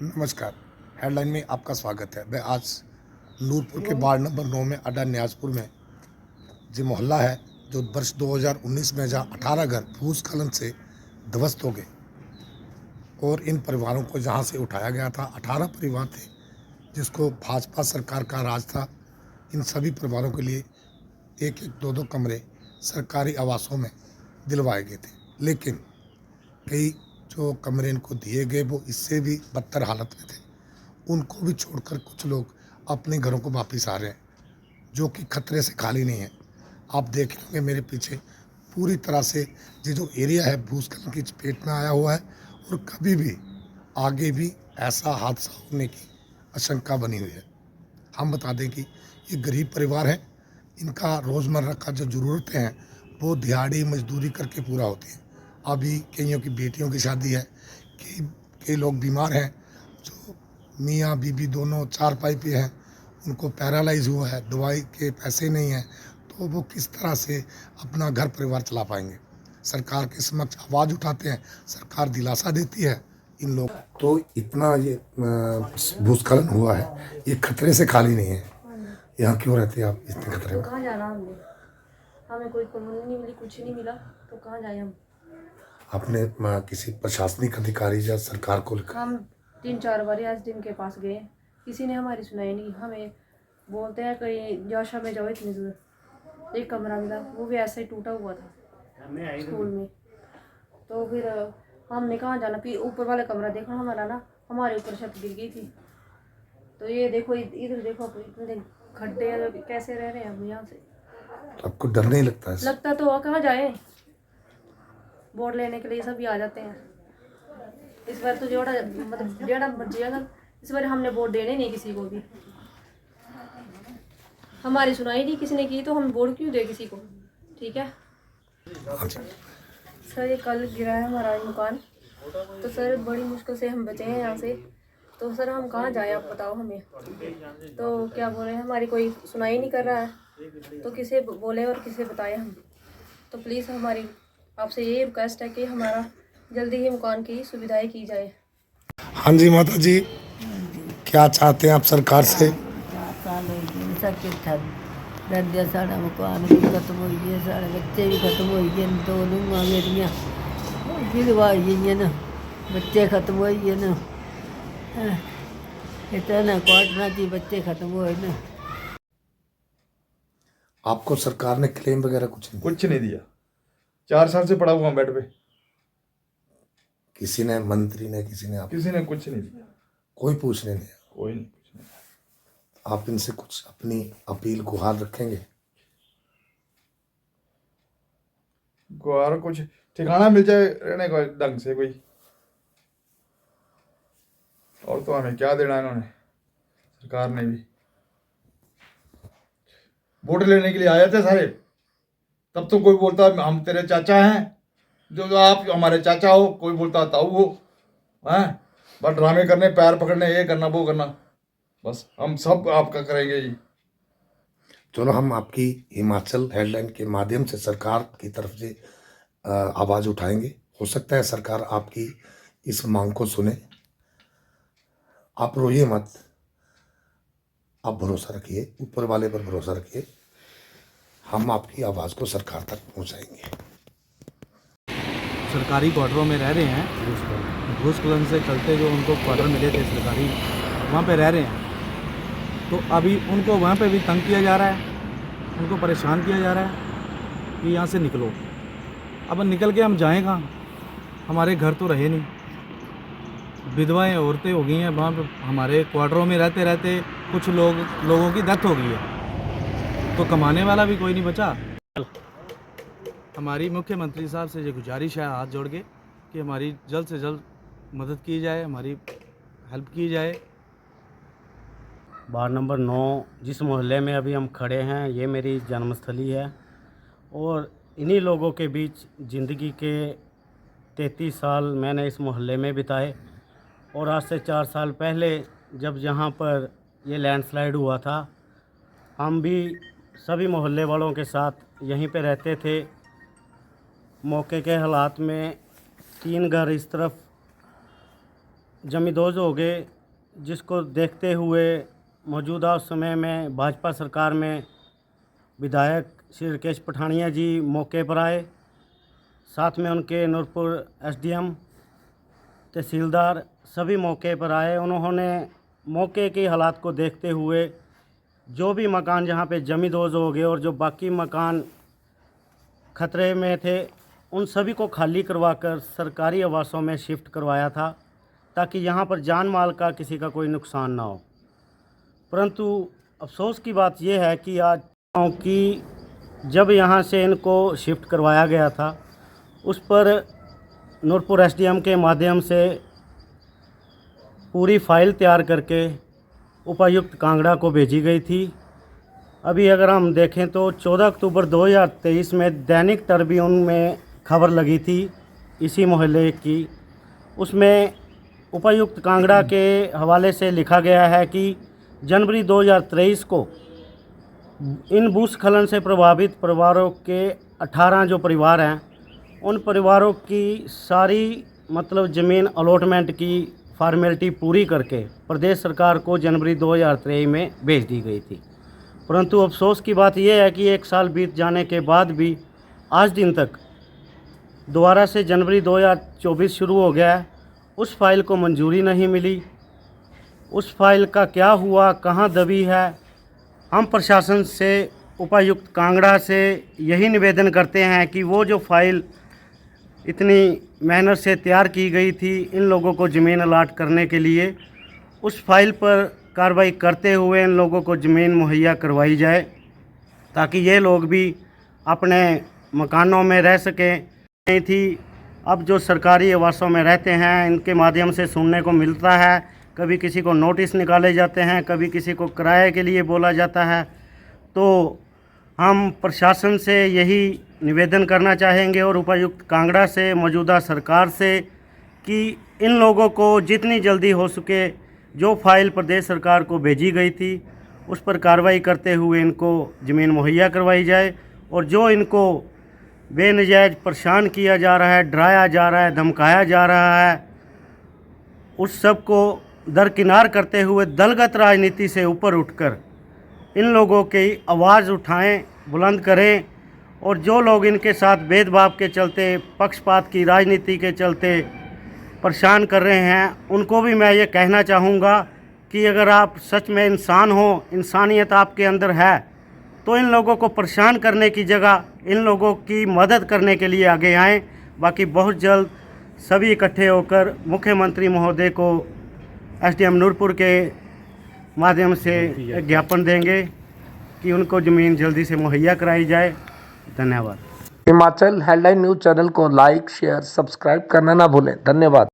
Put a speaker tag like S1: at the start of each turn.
S1: नमस्कार। हेडलाइन में आपका स्वागत है। मैं आज नूरपुर के वार्ड नंबर 9 में अड्डा न्याजपुर में जो मोहल्ला है, जो वर्ष 2019 में जहाँ 18 घर भूस्खलन से ध्वस्त हो गए और इन परिवारों को जहाँ से उठाया गया था, 18 परिवार थे जिसको भाजपा सरकार का राज था। इन सभी परिवारों के लिए एक एक दो दो कमरे सरकारी आवासों में दिलवाए गए थे, लेकिन कई जो कमरे इनको दिए गए वो इससे भी बदतर हालत में थे। उनको भी छोड़कर कुछ लोग अपने घरों को वापस आ रहे हैं, जो कि खतरे से खाली नहीं है। आप देख लेंगे मेरे पीछे पूरी तरह से ये जो एरिया है भूस्खलन की चपेट में आया हुआ है और कभी भी आगे भी ऐसा हादसा होने की आशंका बनी हुई है। हम बता दें कि ये गरीब परिवार है, इनका रोज़मर्रा का जो ज़रूरतें हैं वो दिहाड़ी मजदूरी करके पूरा होती है। अभी कईयों की बेटियों की शादी है, कई लोग बीमार हैं, जो मियाँ बीबी दोनों चारपाई पे हैं, उनको पैरालाइज हुआ है, दवाई के पैसे नहीं हैं, तो वो किस तरह से अपना घर परिवार चला पाएंगे। सरकार के समक्ष आवाज़ उठाते हैं, सरकार दिलासा देती है इन लोग। तो इतना ये भूस्खलन हुआ है, ये खतरे से खाली नहीं है। यहाँ क्यों रहते हैं आप इतने खतरे में?
S2: कहाँ जाना हमने? हमें कोई कॉलोनी नहीं मिली, कुछ नहीं मिला, तो कहाँ जाए हम?
S1: आपने किसी प्रशासनिक अधिकारी या सरकार को लिखा?
S2: हम 3-4 बार एसडीएम के पास गए, किसी ने हमारी सुनाई नहीं। हमें बोलते हैं कहीं जोशा में जाओ, इतनी दूर एक कमरा मिला, वो भी ऐसे ही टूटा हुआ था स्कूल में। तो फिर हमने कहाँ जाना? फिर ऊपर वाला कमरा देखा हमारा ना, हमारे ऊपर छत गिर गई थी। तो ये देखो, इधर देखो, इतने खड्डे हैं, तो कैसे रह रहे हैं हम यहाँ से?
S1: आपको डर नहीं लगता है?
S2: लगता तो कहाँ जाए, वोट लेने के लिए सभी आ जाते हैं। इस बार तो जोड़ा मतलब डेढ़ा बच जाएगा। इस बार हमने वोट देने नहीं किसी को भी, हमारी सुनाई नहीं किसी ने की, तो हम वोट क्यों दे किसी को? ठीक है सर, ये कल गिरा है हमारा मकान, तो सर बड़ी मुश्किल से हम बचे हैं यहाँ से। तो सर हम कहाँ जाए, आप बताओ हमें। तो क्या बोले, हमारी कोई सुनाई नहीं कर रहा है, तो किसे बोले और किसे बताए हम? तो प्लीज़ हमारी आपसे ये रिक्वेस्ट है कि हमारा जल्दी ही मकान की सुविधाएं की जाए।
S1: हाँ जी माता जी, क्या चाहते हैं आप सरकार से?
S3: 4 साल हो गए सबके दर्द, साढ़ा मकान भी खत्म हो गए, साढ़े बच्चे भी खत्म हो गए, 2 नूंहां मेरियां विधवा होई गेइयां न, बच्चे खत्म हो गए न, इतना क्वार्टरां च बच्चे खत्म होए न।
S1: आपको सरकार ने क्लेम वगैरह कुछ नहीं?
S4: कुछ नहीं दिया, 4 साल से पड़ा हुआ हूं बेड पे।
S1: किसी ने, मंत्री ने, किसी ने
S4: किसी ने कुछ नहीं दिया,
S1: कोई पूछने नहीं?
S4: कोई नहीं, कुछ नहीं।
S1: आप इनसे कुछ अपनी अपील गुहार रखेंगे?
S4: गुहार कुछ ठिकाना मिल जाए रहने को ढंग से कोई, और तो हमें क्या देना इन्होंने, सरकार ने भी। वोट लेने के लिए आए थे सारे, तब तो कोई बोलता हम तेरे चाचा हैं, जो आप हमारे चाचा हो, कोई बोलता ताऊ हो, हैं बस ड्रामे करने, पैर पकड़ने, ये करना वो करना, बस हम सब आपका करेंगे जी।
S1: चलो, हम आपकी हिमाचल हेडलाइन के माध्यम से सरकार की तरफ से आवाज़ उठाएंगे। हो सकता है सरकार आपकी इस मांग को सुने। आप रोइए मत, आप भरोसा रखिए, ऊपर वाले पर भरोसा रखिए। हम आपकी आवाज़ को सरकार तक पहुंचाएंगे।
S5: सरकारी क्वार्टरों में रह रहे हैं, भूस्खलन से चलते जो उनको क्वार्टर मिले थे सरकारी, वहाँ पे रह रहे हैं। तो अभी उनको वहाँ पे भी तंग किया जा रहा है, उनको परेशान किया जा रहा है कि यहाँ से निकलो। अब निकल के हम जाएँ कहाँ? हमारे घर तो रहे नहीं, विधवाएं औरतें हो गई हैं वहाँ पे। हमारे क्वार्टरों में रहते रहते कुछ लोगों की डेथ हो गई है, तो कमाने वाला भी कोई नहीं बचा। हमारी मुख्यमंत्री साहब से ये गुजारिश है हाथ जोड़ के कि हमारी जल्द से जल्द मदद की जाए, हमारी हेल्प की जाए।
S6: वार्ड नंबर 9 जिस मोहल्ले में अभी हम खड़े हैं, ये मेरी जन्मस्थली है और इन्हीं लोगों के बीच ज़िंदगी के 33 साल मैंने इस मोहल्ले में बिताए। और आज से 4 साल पहले जब यहाँ पर ये लैंडस्लाइड हुआ था, हम भी सभी मोहल्ले वालों के साथ यहीं पे रहते थे। मौके के हालात में 3 घर इस तरफ जमींदोज हो गए, जिसको देखते हुए मौजूदा समय में भाजपा सरकार में विधायक श्री राकेश पठानिया जी मौके पर आए, साथ में उनके नूरपुर एसडीएम, तहसीलदार सभी मौके पर आए। उन्होंने मौके के हालात को देखते हुए जो भी मकान जहाँ पे जमींदोज हो गए और जो बाकी मकान खतरे में थे, उन सभी को खाली करवाकर सरकारी आवासों में शिफ्ट करवाया था, ताकि यहाँ पर जान माल का किसी का कोई नुकसान ना हो। परंतु अफसोस की बात यह है कि आज कि जब यहाँ से इनको शिफ्ट करवाया गया था, उस पर नूरपुर एसडीएम के माध्यम से पूरी फाइल तैयार करके उपायुक्त कांगड़ा को भेजी गई थी। अभी अगर हम देखें तो 14 अक्टूबर 2023 में दैनिक ट्रिब्यून में खबर लगी थी इसी मोहल्ले की। उसमें उपायुक्त कांगड़ा के हवाले से लिखा गया है कि जनवरी 2023 को इन भूस्खलन से प्रभावित परिवारों के 18 जो परिवार हैं, उन परिवारों की सारी ज़मीन अलॉटमेंट की फॉर्मेलिटी पूरी करके प्रदेश सरकार को जनवरी 2023 में भेज दी गई थी। परंतु अफसोस की बात यह है कि 1 साल बीत जाने के बाद भी आज दिन तक दोबारा से जनवरी 2024 शुरू हो गया है, उस फाइल को मंजूरी नहीं मिली। उस फाइल का क्या हुआ, कहाँ दबी है, हम प्रशासन से, उपायुक्त कांगड़ा से यही निवेदन करते हैं कि वो जो फाइल इतनी मेहनत से तैयार की गई थी इन लोगों को ज़मीन अलाट करने के लिए, उस फाइल पर कार्रवाई करते हुए इन लोगों को ज़मीन मुहैया करवाई जाए, ताकि ये लोग भी अपने मकानों में रह सकें। नहीं थी, अब जो सरकारी आवासों में रहते हैं, इनके माध्यम से सुनने को मिलता है, कभी किसी को नोटिस निकाले जाते हैं, कभी किसी को किराए के लिए बोला जाता है। तो हम प्रशासन से यही निवेदन करना चाहेंगे और उपायुक्त कांगड़ा से, मौजूदा सरकार से, कि इन लोगों को जितनी जल्दी हो सके जो फाइल प्रदेश सरकार को भेजी गई थी उस पर कार्रवाई करते हुए इनको ज़मीन मुहैया करवाई जाए, और जो इनको बेनजायज़ परेशान किया जा रहा है, डराया जा रहा है, धमकाया जा रहा है, उस सब को दरकिनार करते हुए दलगत राजनीति से ऊपर उठकर इन लोगों की आवाज़ उठाएं, बुलंद करें, और जो लोग इनके साथ भेदभाव के चलते, पक्षपात की राजनीति के चलते परेशान कर रहे हैं, उनको भी मैं ये कहना चाहूँगा कि अगर आप सच में इंसान हो, इंसानियत आपके अंदर है, तो इन लोगों को परेशान करने की जगह इन लोगों की मदद करने के लिए आगे आएँ। बाकी बहुत जल्द सभी इकट्ठे होकर मुख्यमंत्री महोदय को एसडीएम नूरपुर के माध्यम से एक ज्ञापन देंगे कि उनको ज़मीन जल्दी से मुहैया कराई जाए। धन्यवाद।
S1: हिमाचल हेडलाइन न्यूज़ चैनल को लाइक, शेयर, सब्सक्राइब करना ना भूलें। धन्यवाद।